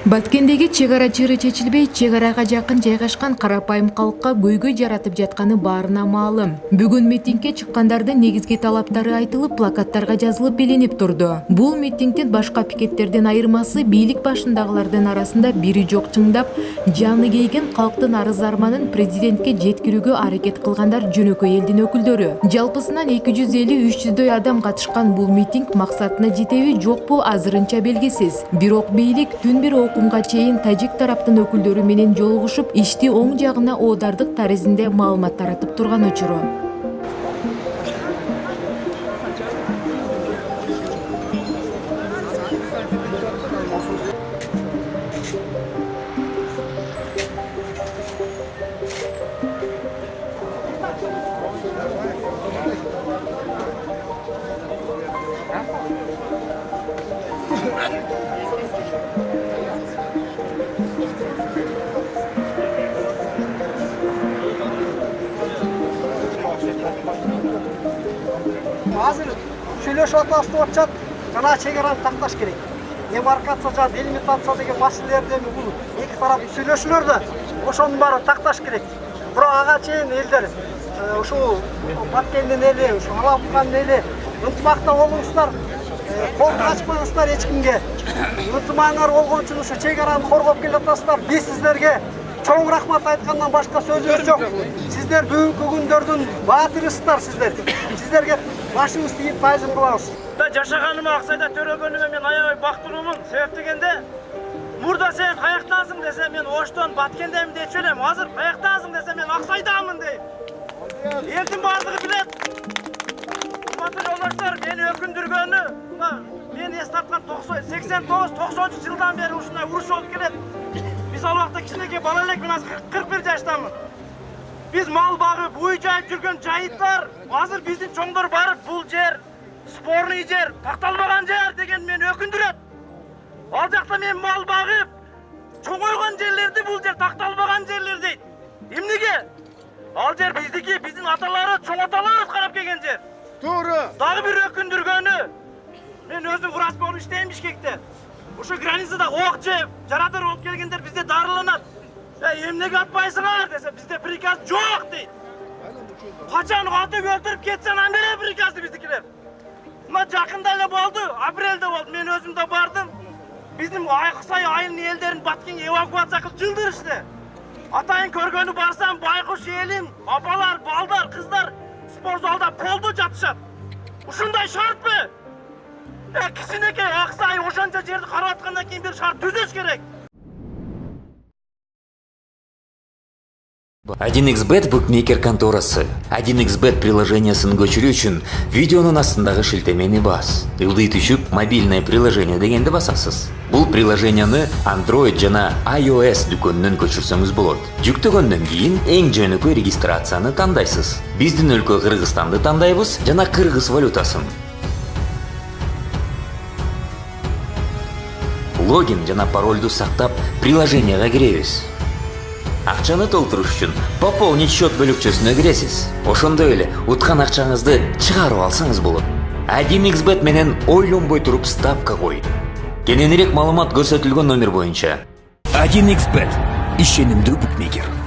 Баткендеги чек ара чыры чечилбей, чек арага жакын жайгашкан карапайым калкка көйгөй жаратып жатканы баарына маалым. Бүгүн митингге чыккандардын негизги талаптары айтылып, плакаттарга жазылып билинип турду. Бул митингдин башка пикеттерден айырмасы бийлик башындагылардын арасында бири жок чыңдап, жаны кейген калктын арыз арманын президентке жеткирүүгө аракет кылгандар жөнөкөй элдин өкүлдөрү. Жалпысынан 250-300дөй адам катышкан бул митинг максатына жетеби жокпу азырынча белгисиз. Бирок бийлик түн бир окумга чейин тажик тараптын өкүлдөрү менен жолугушуп, ишти оң жагына оодардык таризинде маалымат таратып турган учуру. Азыр сүйлөшүп атышат, жана чек араны такташ керек. Демаркация жана делимитация деген маселелерден бул эки тарап сүйлөшүлөр да, ошонун баары такташ керек. Бирок ага чейин элдер ушул Баткендин эли, ушул Алапкандын эли ынтымакта болуңуздар, кол ачпаңыздар эч кимге. Ынтымагыңар болгон үчүн ушу чек араны коргоп келатасыздар. Биз сиздерге чоң рахмат айткандан башка сөзүбүз жок. Сиздер бүгүнкү күндөрдүн баатырысыздар сиздер. Сиздерге башыңызды ийип таазим кылабыз. Жашаганыма Аксайда төрөгөнүмө мен аябай бактылуумун. Себеп дегенде мурда сен каяктансың десе мен Оштон Баткендемин дечү элем. Азыр каяктансың десе мен Аксайдамын дейм. Элдин баардыгы билет. Урматтуу жолдоштор, мени өкүндүргөнү, мен эс тарткан 89-90 жылдан бери ушундай уруш болуп келет. Биз ал убакта кичинекей бала элекмин, азыр 41 жаштамын. Биз мал багып, уй жайып жүргөн жайыттар, азыр биздин чоңдор барып бул жер, спорный жер, такталбаган жер деген мени өкүндүрөт. Ал жакта мен мал багып, чоңойгон жерлерди бул жер такталбаган жерлер дейт. Эмнеге? Ал жер биздики, биздин аталары, чоң аталарыбыз карап келген жер. Туура. Дагы бир өкүндүргөнү, мен өзүм врач болуп иштейм Бишкекте. Ошо границада ок жеп, жарадар болуп келгендер бизде дарыланат. Эмнеге атпайсыңар десе, бизде приказ жок дейт. Качан атып өлтүрүп кетсен ан бере приказды биздикилер. Мына жакында эле болду, апрелде болду, мен өзүм да бардым. Биздин Аксай айылынын элдерин Баткенге эвакуация кылып жылдырышты. Атайын көргөнү барсам, байкуш элим, апалар, балдар, кыздар спорт залда полдо жатышат. Ушундай шартпы? Кичинекей Аксай ошончо жерди карап аткандан кийин бир шарт түзүш керек. 1xbet букмекер конторасы. 1xbet приложениясын көчүрүү үчүн видеонун астындагы шилтемени бас. Ылдый түшүп, мобильное приложение дегенди басасыз. Бул приложенияны Android жана iOS дүкөнүнөн көчүрсөңүз болот. Жүктөгөндөн кийин эң жөнөкөй регистрацияны тандайсыз. Биздин өлкө Кыргызстанды тандайбыз жана кыргыз валютасын. Логин жана паролду сактап, приложенияга киребиз. Акчаны толтуруш үчүн пополнить счет бөлүкчөсүнө киресиз. Ошондой эле уткан акчаңызды чыгарып алсаңыз болот. 1xbet менен ойлонбой туруп ставка кой. Кененирээк маалымат көрсөтүлгөн номер боюнча. 1xbet ишенимдүү букмекер.